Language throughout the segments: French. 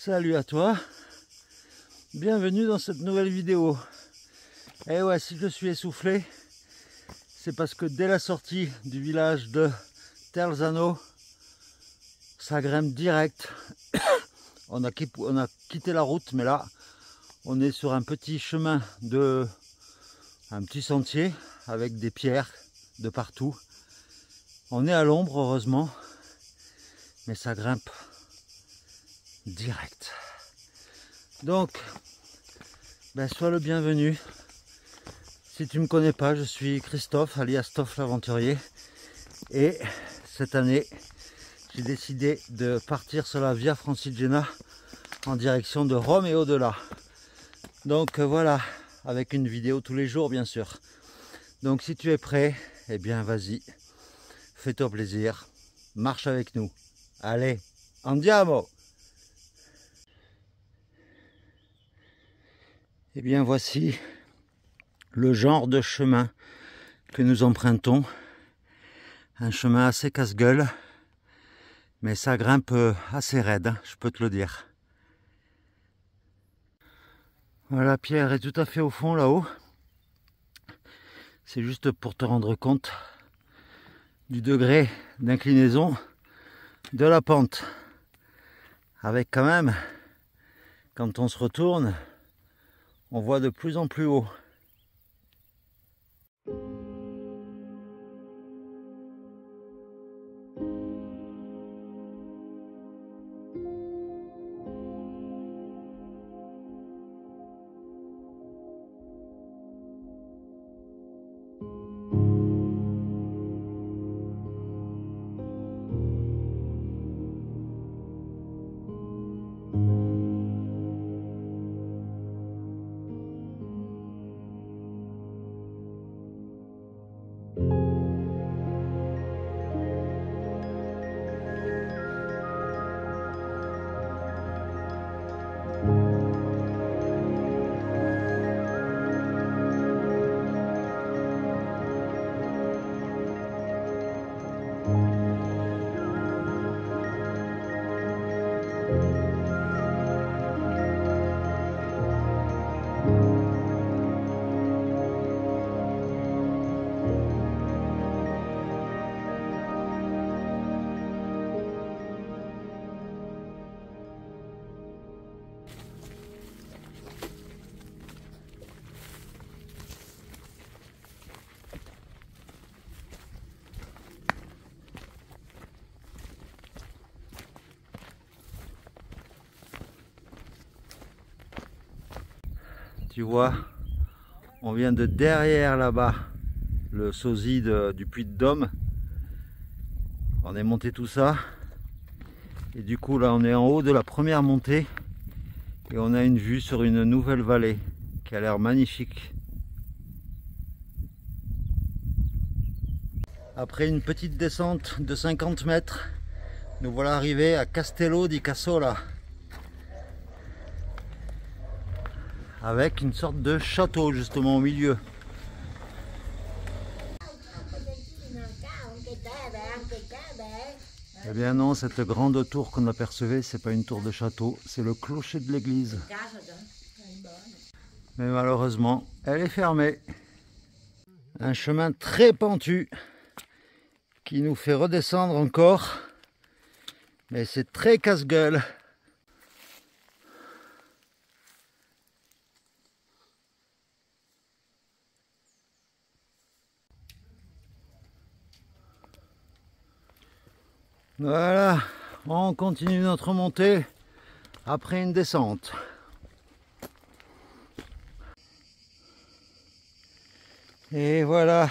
Salut à toi, bienvenue dans cette nouvelle vidéo. Et ouais, si je suis essoufflé, c'est parce que dès la sortie du village de Terzano, ça grimpe direct. On a quitté la route, mais là, on est sur un petit chemin un petit sentier avec des pierres de partout. On est à l'ombre, heureusement, mais ça grimpe direct. Donc, sois le bienvenu. Si tu ne me connais pas, je suis Christophe, alias Toff l'aventurier. Et cette année, j'ai décidé de partir sur la Via Francigena en direction de Rome et au-delà. Donc voilà, avec une vidéo tous les jours, bien sûr. Donc si tu es prêt, eh bien vas-y, fais-toi plaisir, marche avec nous. Allez, andiamo! Eh bien voici le genre de chemin que nous empruntons. Un chemin assez casse-gueule, mais ça grimpe assez raide, hein, je peux te le dire. Voilà, Pierre est tout à fait au fond là-haut. C'est juste pour te rendre compte du degré d'inclinaison de la pente. Avec quand même, quand on se retourne, on voit de plus en plus haut. Tu vois, on vient de derrière là-bas, le sosie du Puy de Dôme. On est monté tout ça. Et du coup là on est en haut de la première montée. Et on a une vue sur une nouvelle vallée qui a l'air magnifique. Après une petite descente de 50 mètres, nous voilà arrivés à Castello di Cassola. Avec une sorte de château justement au milieu. Eh bien non, cette grande tour qu'on apercevait, c'est pas une tour de château, c'est le clocher de l'église. Mais malheureusement, elle est fermée. Un chemin très pentu qui nous fait redescendre encore, mais c'est très casse-gueule. Voilà, on continue notre montée après une descente. Et voilà,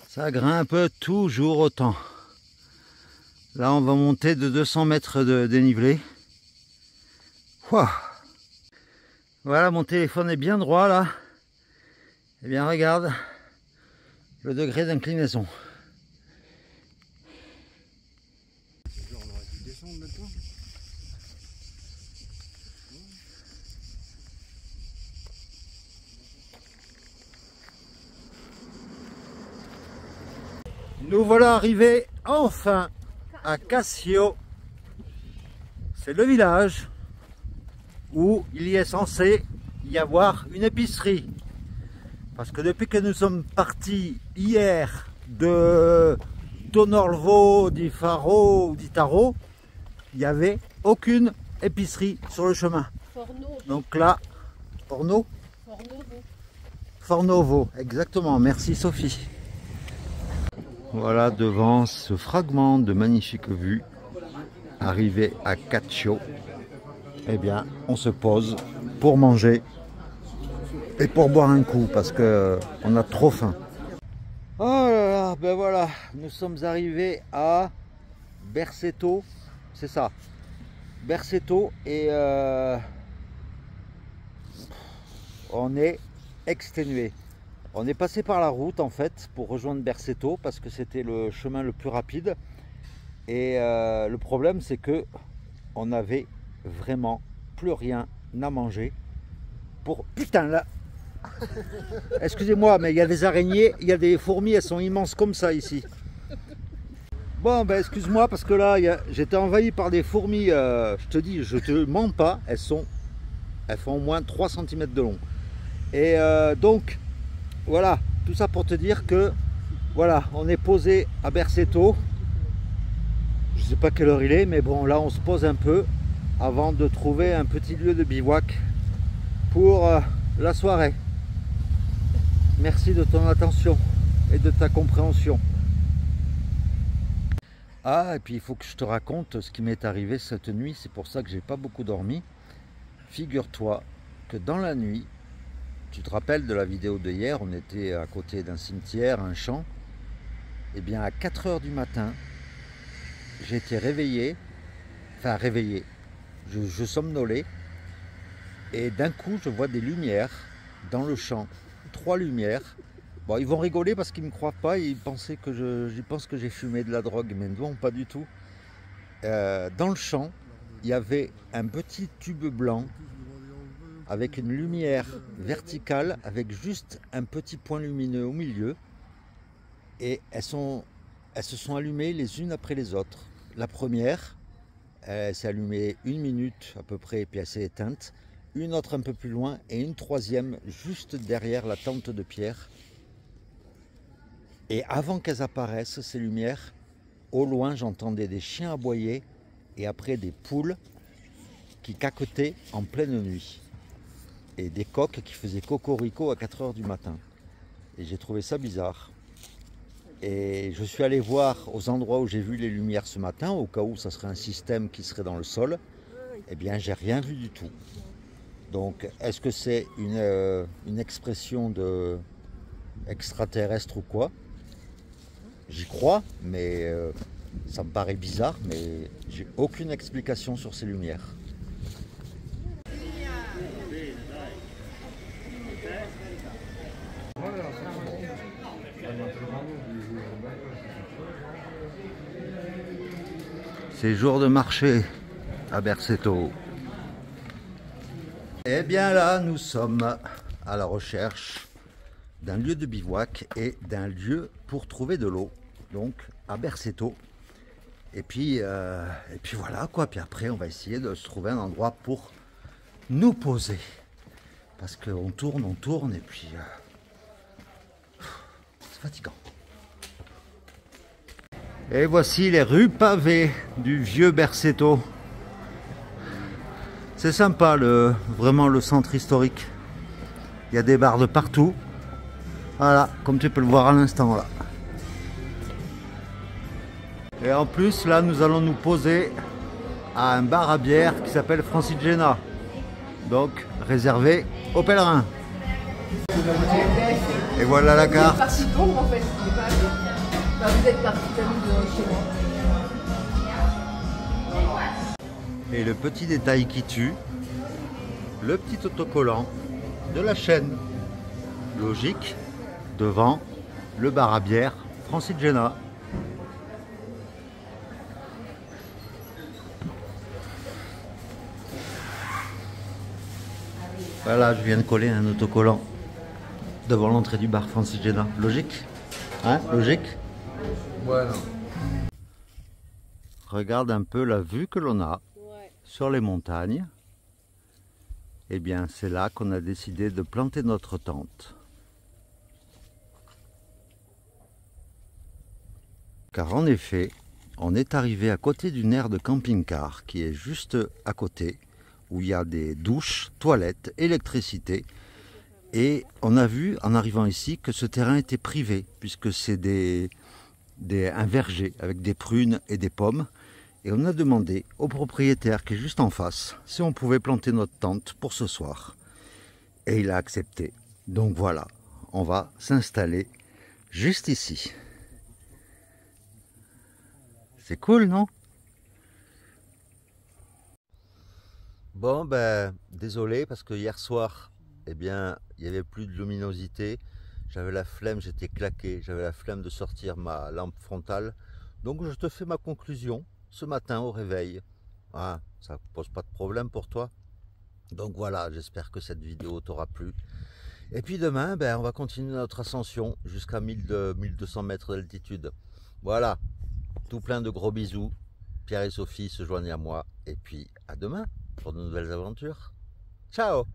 ça grimpe toujours autant. Là, on va monter de 200 mètres de dénivelé. Ouah. Voilà, mon téléphone est bien droit là. Eh bien, regarde le degré d'inclinaison. Nous voilà arrivés enfin à Cassio. C'est le village où il y est censé y avoir une épicerie. Parce que depuis que nous sommes partis hier de Tonorlvo, d'Ifaro, d'Itaro, il n'y avait aucune épicerie sur le chemin. Fornovo. Donc là, Fornovo, Fornovo, exactement, merci Sophie. Voilà devant ce fragment de magnifique vue, arrivé à Caccio, eh bien on se pose pour manger et pour boire un coup parce que on a trop faim. Oh là là, ben voilà, nous sommes arrivés à Berceto, c'est ça, Berceto, et on est exténué. On est passé par la route en fait pour rejoindre Berceto parce que c'était le chemin le plus rapide. Et le problème c'est que on n'avait vraiment plus rien à manger pour... Putain là, excusez-moi, mais il y a des araignées, il y a des fourmis, elles sont immenses comme ça ici. Bon ben excuse-moi parce que là j'étais envahi par des fourmis, je te dis, je te mens pas, elles font au moins 3 cm de long. Et donc voilà, tout ça pour te dire que voilà, on est posé à Berceto. Je sais pas quelle heure il est, mais bon là on se pose un peu avant de trouver un petit lieu de bivouac pour la soirée. Merci de ton attention et de ta compréhension. Ah, et puis il faut que je te raconte ce qui m'est arrivé cette nuit, c'est pour ça que j'ai pas beaucoup dormi. Figure-toi que dans la nuit, tu te rappelles de la vidéo de hier, on était à côté d'un cimetière, un champ. Et bien à 4 h du matin, j'ai été réveillé, enfin réveillé, je somnolais. Et d'un coup, je vois des lumières dans le champ, 3 lumières. Bon, ils vont rigoler parce qu'ils ne me croient pas, ils pensaient que ils pensent que j'ai fumé de la drogue, mais non, pas du tout. Dans le champ, il y avait un petit tube blanc avec une lumière verticale, avec juste un petit point lumineux au milieu. Et elles se sont allumées les unes après les autres. La première, elle s'est allumée 1 minute à peu près, et puis elle s'est éteinte. Une autre un peu plus loin, et une troisième juste derrière la tente de pierre. Et avant qu'elles apparaissent, ces lumières, au loin, j'entendais des chiens aboyer et après des poules qui caquetaient en pleine nuit. Et des coqs qui faisaient cocorico à 4 h du matin. Et j'ai trouvé ça bizarre. Et je suis allé voir aux endroits où j'ai vu les lumières ce matin, au cas où ça serait un système qui serait dans le sol. Eh bien, j'ai rien vu du tout. Donc, est-ce que c'est une expression de extraterrestre ou quoi? J'y crois, mais ça me paraît bizarre, mais j'ai aucune explication sur ces lumières. C'est jour de marché à Berceto. Eh bien là, nous sommes à la recherche d'un lieu de bivouac et d'un lieu pour trouver de l'eau, donc à Berceto. Et puis voilà quoi, puis après on va essayer de se trouver un endroit pour nous poser. Parce qu'on tourne et puis c'est fatigant. Et voici les rues pavées du vieux Berceto. C'est sympa vraiment le centre historique. Il y a des bars de partout. Voilà, comme tu peux le voir à l'instant là. Et en plus là nous allons nous poser à un bar à bière qui s'appelle Francigena. Donc réservé aux pèlerins. Et voilà la carte. Vous êtes parti de chez moi. Et le petit détail qui tue, le petit autocollant de la chaîne. Logique, devant le bar à bière Francigena. Voilà, je viens de coller un autocollant devant l'entrée du bar Francigena. Logique? Hein? Logique? Voilà. Regarde un peu la vue que l'on a sur les montagnes. eh bien c'est là qu'on a décidé de planter notre tente. Car en effet, on est arrivé à côté d'une aire de camping-car qui est juste à côté, où il y a des douches, toilettes, électricité. Et on a vu en arrivant ici que ce terrain était privé, puisque c'est un verger avec des prunes et des pommes. Et on a demandé au propriétaire qui est juste en face si on pouvait planter notre tente pour ce soir. Et il a accepté. Donc voilà, on va s'installer juste ici. C'est cool, non? Bon, ben, désolé parce que hier soir, eh bien, il n'y avait plus de luminosité. J'avais la flemme, j'étais claqué. J'avais la flemme de sortir ma lampe frontale. Donc, je te fais ma conclusion ce matin au réveil. Ah, ça ne pose pas de problème pour toi? Donc voilà, j'espère que cette vidéo t'aura plu. Et puis demain, ben, on va continuer notre ascension jusqu'à 1200 mètres d'altitude. Voilà, tout plein de gros bisous. Pierre et Sophie se joignent à moi. Et puis à demain pour de nouvelles aventures. Ciao!